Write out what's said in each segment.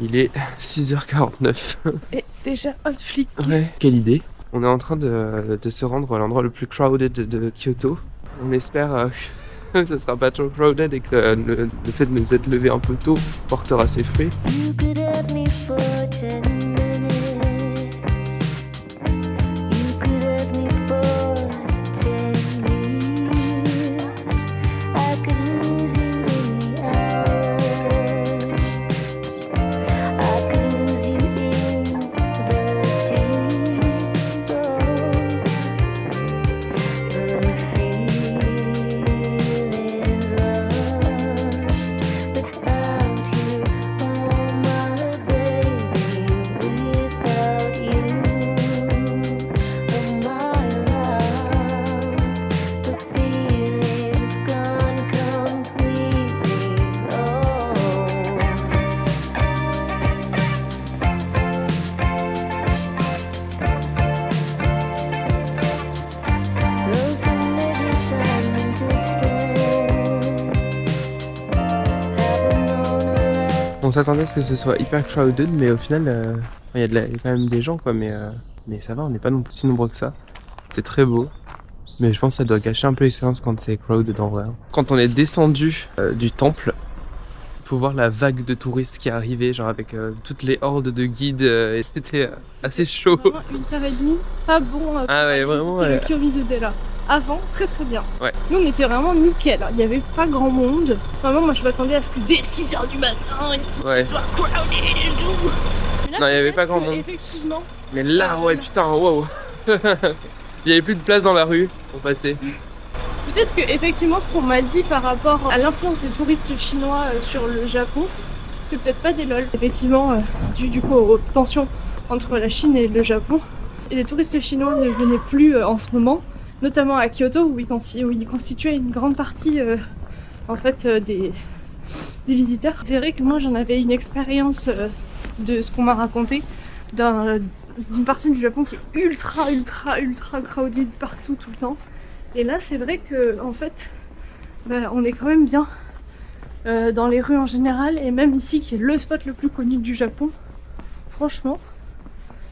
Il est 6h49. Et déjà un flic. Ouais, quelle idée. On est en train de se rendre à l'endroit le plus crowded de Kyoto. On espère que ce sera pas trop crowded et que le fait de nous être levé un peu tôt portera ses fruits. You could have me for 10 minutes. You could have me for 10 years. I could lose you in the hours. I could lose you in the tears. The feelings lost without you. Oh my baby, without you. Oh my love, the feeling's gone completely. Oh. Those who measure time into steps haven't known a life. On s'attendait à ce que ce soit hyper crowded, mais au final, il y a quand même des gens, quoi. Mais ça va, on n'est pas non plus si nombreux que ça. C'est très beau. Mais je pense que ça doit gâcher un peu l'expérience quand c'est crowded en vrai. Quand on est descendu du temple, faut voir la vague de touristes qui est arrivée, genre avec toutes les hordes de guides. Et c'était assez chaud. Vraiment 8h30, pas bon. Ah ouais, vraiment. C'était le Kyorizodera. Avant, très très bien. Ouais. Nous on était vraiment nickel, il n'y avait pas grand monde. Vraiment moi je m'attendais à ce que dès 6h du matin, il Ouais. soit crowded et tout. Mais là, Non, il y avait peut-être pas grand que, monde. Effectivement. Mais là, ouais, putain, wow. Il y avait plus de place dans la rue pour passer. Peut-être que effectivement ce qu'on m'a dit par rapport à l'influence des touristes chinois sur le Japon, c'est peut-être pas des lol. Effectivement, dû du coup aux tensions entre la Chine et le Japon, et les touristes chinois ne venaient plus en ce moment, notamment à Kyoto où ils constituaient une grande partie en fait des visiteurs. C'est vrai que moi j'en avais une expérience de ce qu'on m'a raconté d'une partie du Japon qui est ultra crowded partout tout le temps. Et là, c'est vrai que en fait, on est quand même bien dans les rues en général, et même ici, qui est le spot le plus connu du Japon. Franchement,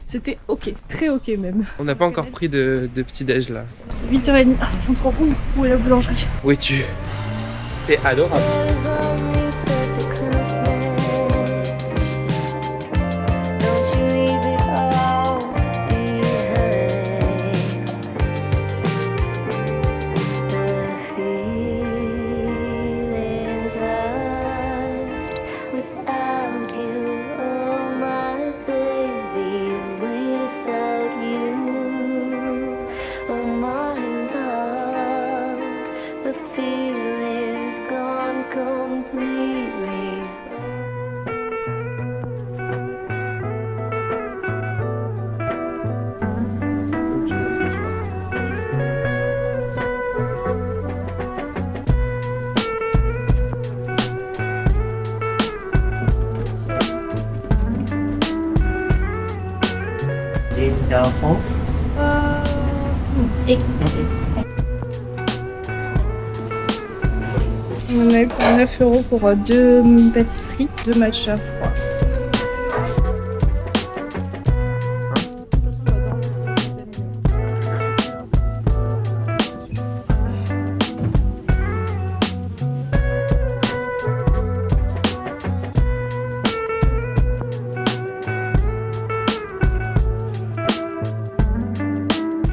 c'était ok, très ok même. On n'a pas encore pris de petit-déj là. 8h30, ah ça sent trop bon. Où est la boulangerie? Où es-tu? C'est adorable. There's only perfect closeness. Don't you leave it all behind. The feelings lost without you. Oh my baby, without you. Oh my love, the feelings gone completely. On a eu pour 9€ pour 2 pâtisseries, 2 matchas froids.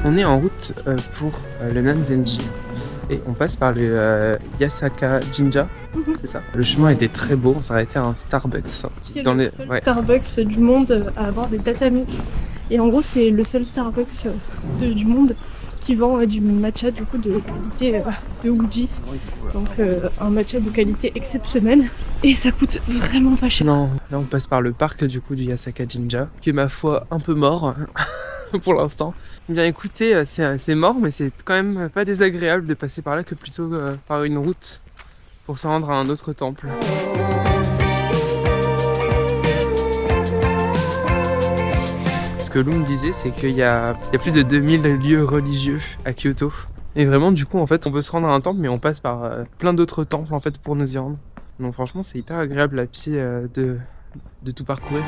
On est en route pour le Nanzenji et on passe par le Yasaka Jinja, c'est ça. Le chemin était très beau, on s'est arrêté à un Starbucks. Qui est le seul Starbucks du monde à avoir des tatamis. Et en gros, c'est le seul Starbucks du monde qui vend du matcha du coup de qualité de Uji. Donc un matcha de qualité exceptionnelle. Et ça coûte vraiment pas cher. Non, là on passe par le parc du coup du Yasaka Jinja, qui est ma foi un peu mort pour l'instant. Bien écoutez, c'est mort, mais c'est quand même pas désagréable de passer par là que plutôt par une route pour se rendre à un autre temple. Ce que Lou me disait, c'est qu'il y a plus de 2000 lieux religieux à Kyoto. Et vraiment, du coup, en fait, on veut se rendre à un temple, mais on passe par plein d'autres temples en fait pour nous y rendre. Donc franchement, c'est hyper agréable à pied de tout parcourir.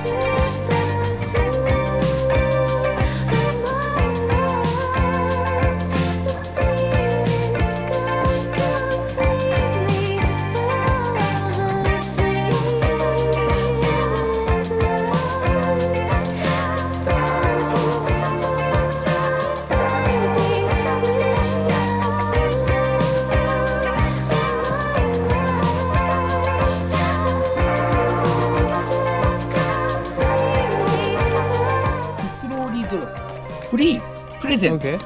Free プレゼント。 Ok.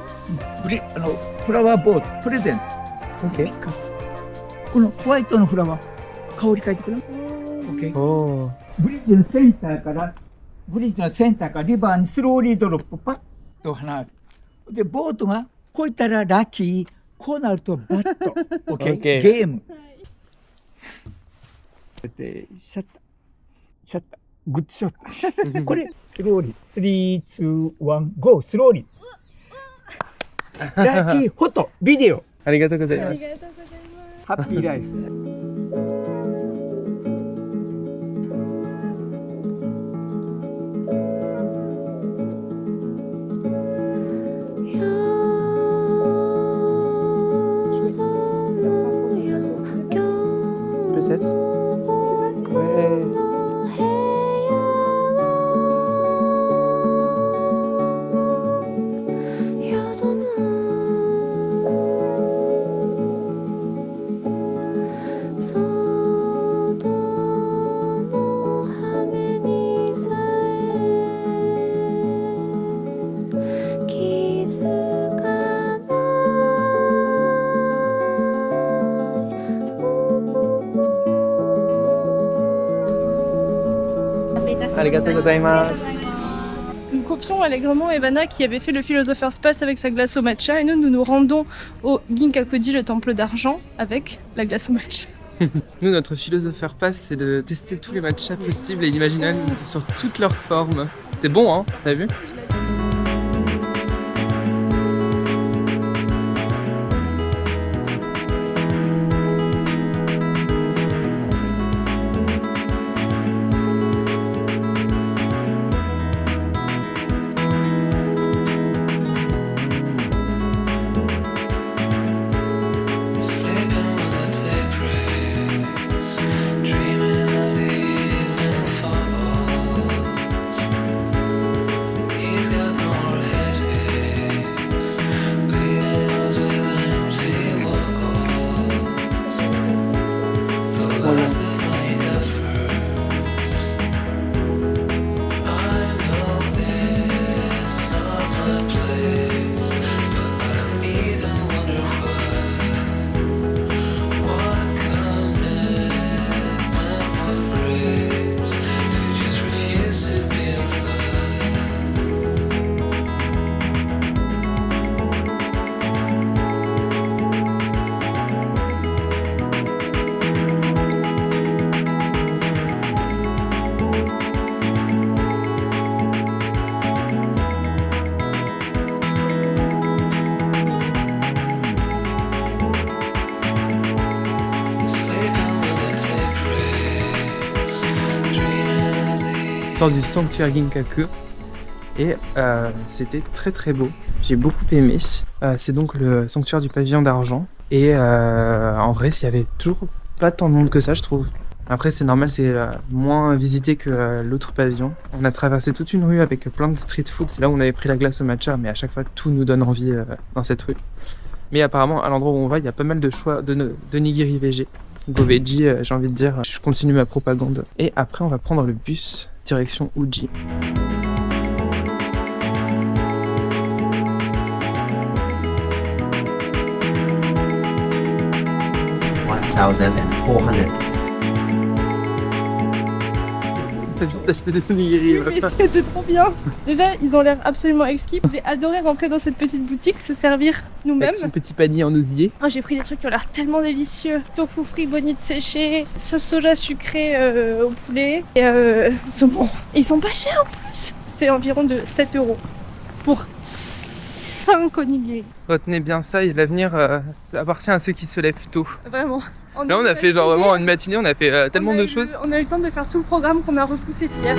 フラワーボードプレゼント。 Ok. このホワイトのフラワー香り嗅いでくれ。OK。 Oh. ブリッジのセンターからリバーにスローリードロップパッと離す。でボートがこういったらラッキー、こうなるとバット。OK。 OK ゲーム。でシャッターグッドショット。これスローリー3、2、1、ゴースローリー。ラッキーフォトビデオ。ありがとうございます。ありがとうございます。ハッピーライフ。Peut-être. Ouais. Nous copions allègrement Evana qui avait fait le Philosopher's Pass avec sa glace au matcha et nous nous rendons au Ginkakuji, le temple d'argent, avec la glace au matcha. Nous, notre philosopher pass, c'est de tester tous les matchas possibles et imaginables sur toutes leurs formes. C'est bon, hein? T'as vu? On sort du sanctuaire Ginkaku et c'était très très beau. J'ai beaucoup aimé. C'est donc le sanctuaire du pavillon d'argent et en vrai il y avait toujours pas tant de monde que ça je trouve. Après c'est normal, c'est moins visité que l'autre pavillon. On a traversé toute une rue avec plein de street food, c'est là où on avait pris la glace au matcha, mais à chaque fois tout nous donne envie dans cette rue. Mais apparemment à l'endroit où on va il y a pas mal de choix de nigiri végé. Go veggie, j'ai envie de dire, je continue ma propagande. Et après on va prendre le bus direction Uji. T'as juste acheté des onigiri. Oui, mais c'était trop bien. Déjà, ils ont l'air absolument exquis. J'ai adoré rentrer dans cette petite boutique, se servir nous-mêmes. Avec son petit panier en osier. Oh, j'ai pris des trucs qui ont l'air tellement délicieux. Tofu frit, bonite séchée, sauce soja sucrée au poulet et saumon. Et ils sont pas chers en plus. C'est environ de 7 € pour 5 5 onigiri. Retenez bien ça et l'avenir ça appartient à ceux qui se lèvent tôt. Vraiment. Là on a fait genre vraiment une matinée, on a fait tellement de choses. On a eu le temps de faire tout le programme qu'on a repoussé hier.